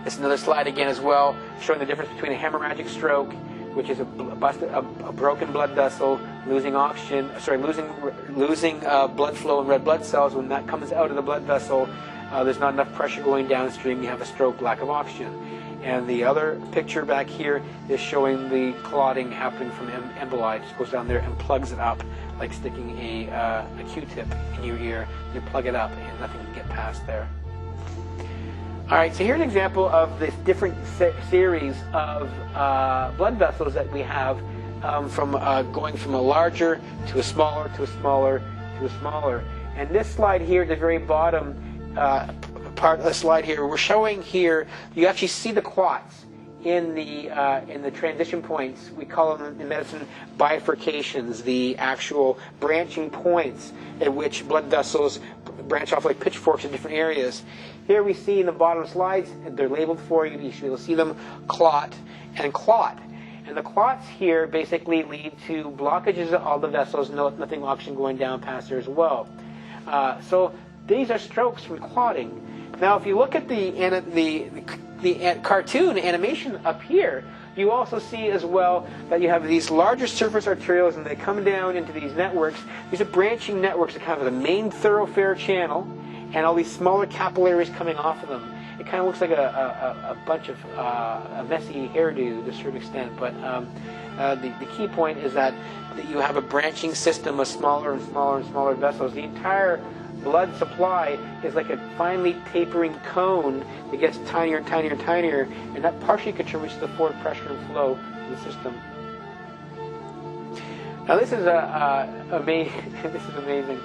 This is another slide again as well, showing the difference between a hemorrhagic stroke, which is a broken blood vessel, losing oxygen, losing blood flow and red blood cells. When that comes out of the blood vessel, there's not enough pressure going downstream. You have a stroke, lack of oxygen. And the other picture back here is showing the clotting happening from emboli. It just goes down there and plugs it up, like sticking a Q-tip in your ear. You plug it up and nothing can get past there. All right, so here's an example of this different series of blood vessels that we have from going from a larger to a smaller to a smaller to a smaller. And this slide here at the very bottom part of the slide here, we're showing here, you actually see the clots in the transition points. We call them in medicine bifurcations, the actual branching points at which blood vessels branch off like pitchforks in different areas. Here we see in the bottom slides, they're labeled for you. You'll see them clot and clot. And the clots here basically lead to blockages of all the vessels, nothing oxygen going down past there as well. So these are strokes from clotting. Now, if you look at the cartoon animation up here, you also see as well that you have these larger surface arterioles, and they come down into these networks. These are branching networks that kind of the main thoroughfare channel, and all these smaller capillaries coming off of them. It kind of looks like a bunch of a messy hairdo to a certain extent, but the key point is that you have a branching system of smaller and smaller and smaller vessels. The entire blood supply is like a finely tapering cone that gets tinier and tinier and tinier, and that partially contributes to the forward pressure and flow in the system. Now this is amazing. This is amazing.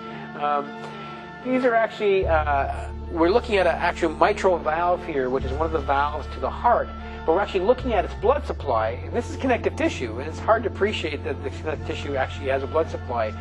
These are actually, we're looking at an actual mitral valve here, which is one of the valves to the heart, but we're actually looking at its blood supply, and this is connective tissue, and it's hard to appreciate that the connective tissue actually has a blood supply.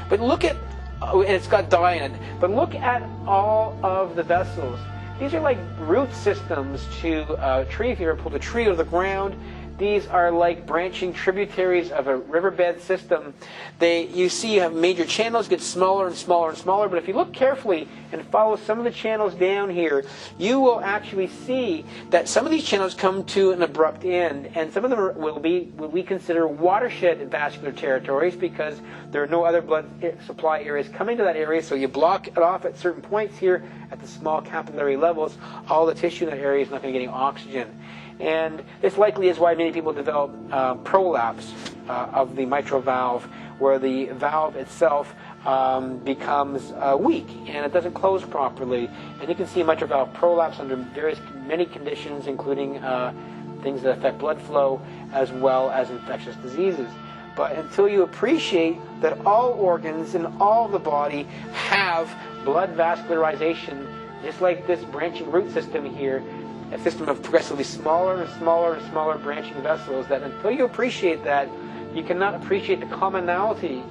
But look at, and it's got dye in it, but look at all of the vessels. These are like root systems to a tree. If you ever pulled a tree out of the ground, these are like branching tributaries of a riverbed system. You see you have major channels get smaller and smaller and smaller, but if you look carefully and follow some of the channels down here, you will actually see that some of these channels come to an abrupt end, and some of them will be what we consider watershed vascular territories because there are no other blood supply areas coming to that area, so you block it off at certain points here at the small capillary levels. All the tissue in that area is not going to get any oxygen. And this likely is why many people develop prolapse of the mitral valve, where the valve itself becomes weak and it doesn't close properly. And you can see mitral valve prolapse under many conditions, including things that affect blood flow as well as infectious diseases. But until you appreciate that all organs in all of the body have blood vascularization, just like this branching root system here, a system of progressively smaller and smaller and smaller branching vessels, that until you appreciate that, you cannot appreciate the commonality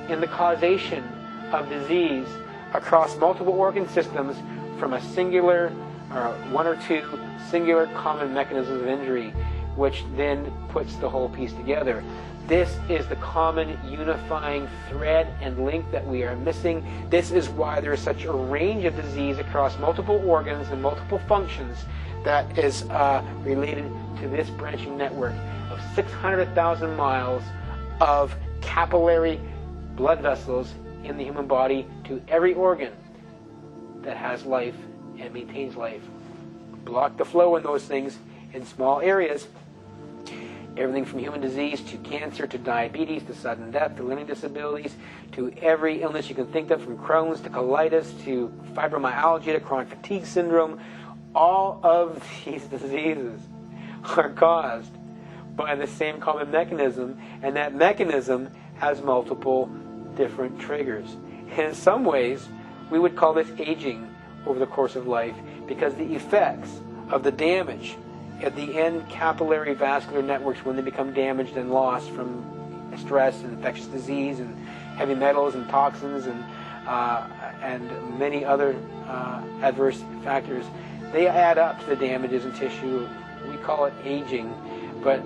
in the causation of disease across multiple organ systems from a singular or one or two singular common mechanisms of injury, which then puts the whole piece together. This is the common unifying thread and link that we are missing. This is why there is such a range of disease across multiple organs and multiple functions that is related to this branching network of 600,000 miles of capillary blood vessels in the human body to every organ that has life and maintains life. Block the flow in those things in small areas. Everything from human disease to cancer to diabetes to sudden death to learning disabilities to every illness you can think of, from Crohn's to colitis to fibromyalgia to chronic fatigue syndrome. All of these diseases are caused by the same common mechanism, and that mechanism has multiple different triggers. And in some ways, we would call this aging over the course of life, because the effects of the damage at the end capillary vascular networks, when they become damaged and lost from stress and infectious disease and heavy metals and toxins and many other adverse factors, they add up to the damages in tissue. We call it aging, but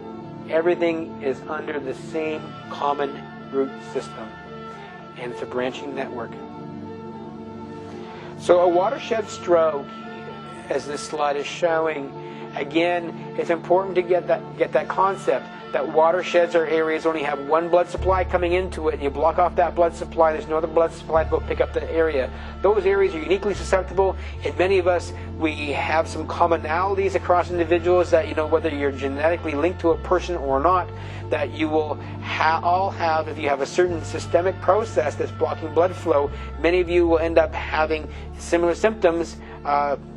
everything is under the same common root system, and it's a branching network. So a watershed stroke, as this slide is showing, Again, it's important to get that concept that watersheds are areas only have one blood supply coming into it, and you block off that blood supply, there's no other blood supply to go pick up the area. Those areas are uniquely susceptible. In many of us, we have some commonalities across individuals that, whether you're genetically linked to a person or not, that you will all have, if you have a certain systemic process that's blocking blood flow, many of you will end up having similar symptoms.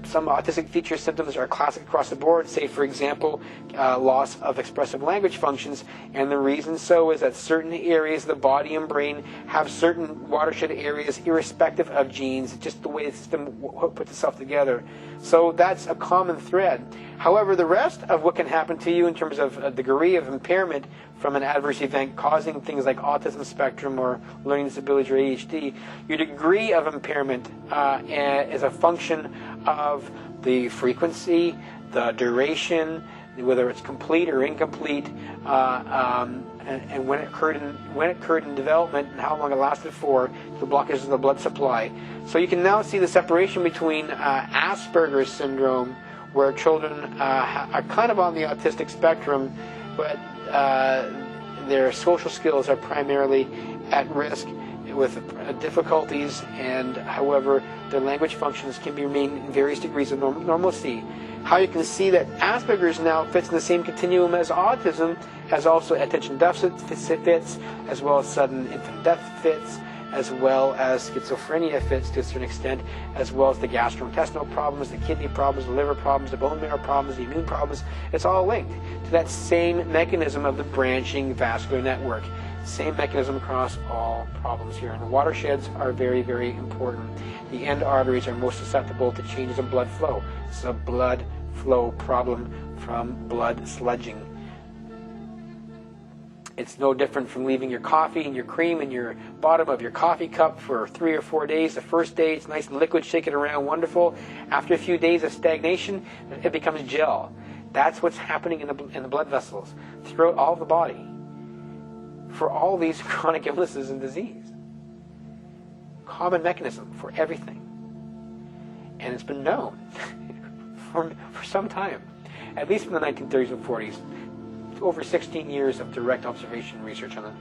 Some autistic feature symptoms are classic across the board, say for example, loss of expressive language functions, and the reason so is that certain areas of the body and brain have certain watershed areas irrespective of genes, just the way the system puts itself together. So that's a common thread. However, the rest of what can happen to you in terms of a degree of impairment from an adverse event causing things like autism spectrum or learning disability or ADHD, your degree of impairment is a function of the frequency, the duration, whether it's complete or incomplete, and when it occurred in development and how long it lasted for, the blockages of the blood supply. So you can now see the separation between Asperger's syndrome, where children are kind of on the autistic spectrum, but their social skills are primarily at risk with difficulties, and however their language functions can be remain in various degrees of normalcy. How you can see that Asperger's now fits in the same continuum as autism, as also attention deficit fits, as well as sudden infant death fits, as well as schizophrenia fits to a certain extent, as well as the gastrointestinal problems, the kidney problems, the liver problems, the bone marrow problems, the immune problems. It's all linked to that same mechanism of the branching vascular network. Same mechanism across all problems here. And watersheds are very, very important. The end arteries are most susceptible to changes in blood flow. This is a blood flow problem from blood sludging. It's no different from leaving your coffee and your cream in your bottom of your coffee cup for 3 or 4 days. The first day it's nice and liquid, shake it around, wonderful. After a few days of stagnation, it becomes gel. That's what's happening in the blood vessels throughout all the body for all these chronic illnesses and disease. Common mechanism for everything. And it's been known for some time, at least from the 1930s and 40s. Over 16 years of direct observation research on it.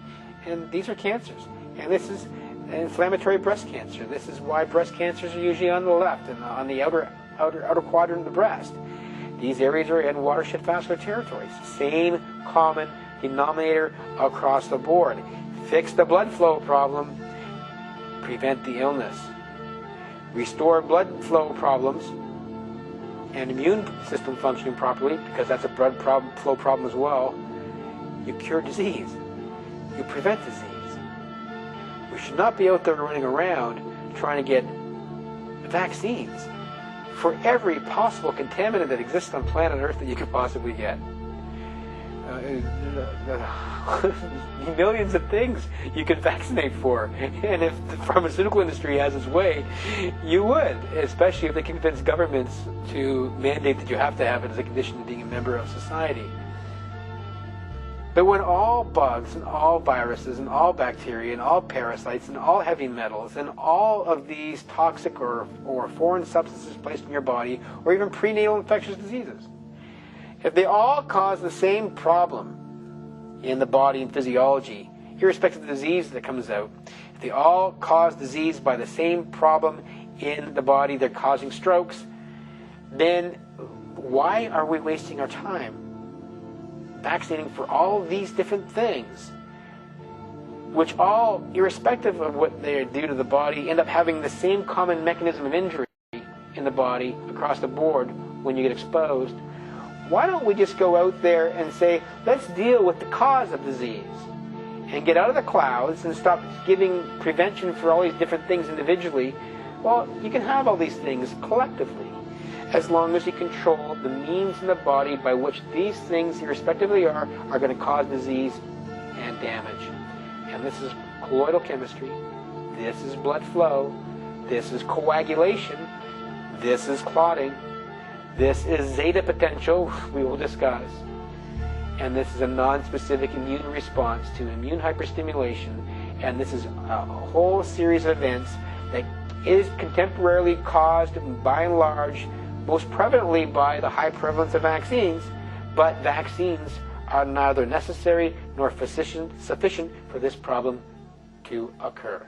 And these are cancers. And this is inflammatory breast cancer. This is why breast cancers are usually on the left and on the outer quadrant of the breast. These areas are in watershed vascular territories. Same common denominator across the board. Fix the blood flow problem, prevent the illness. Restore blood flow problems and immune system functioning properly, because that's a blood flow problem as well. You cure disease. You prevent disease. We should not be out there running around trying to get vaccines for every possible contaminant that exists on planet Earth that you could possibly get. Millions of things you could vaccinate for, and if the pharmaceutical industry has its way, you would, especially if they convince governments to mandate that you have to have it as a condition of being a member of society. But when all bugs and all viruses and all bacteria and all parasites and all heavy metals and all of these toxic or foreign substances placed in your body, or even prenatal infectious diseases, if they all cause the same problem in the body and physiology, irrespective of the disease that comes out, if they all cause disease by the same problem in the body, they're causing strokes, then why are we wasting our time vaccinating for all these different things, which all, irrespective of what they do to the body, end up having the same common mechanism of injury in the body across the board when you get exposed? Why don't we just go out there and say, let's deal with the cause of disease and get out of the clouds and stop giving prevention for all these different things individually? Well, you can have all these things collectively, as long as you control the means in the body by which these things, irrespectively, are going to cause disease and damage. And this is colloidal chemistry, this is blood flow, this is coagulation, this is clotting, this is zeta potential, we will discuss. And this is a non-specific immune response to immune hyperstimulation. And this is a whole series of events that is contemporarily caused, by and large, most prevalently by the high prevalence of vaccines, but vaccines are neither necessary nor sufficient for this problem to occur.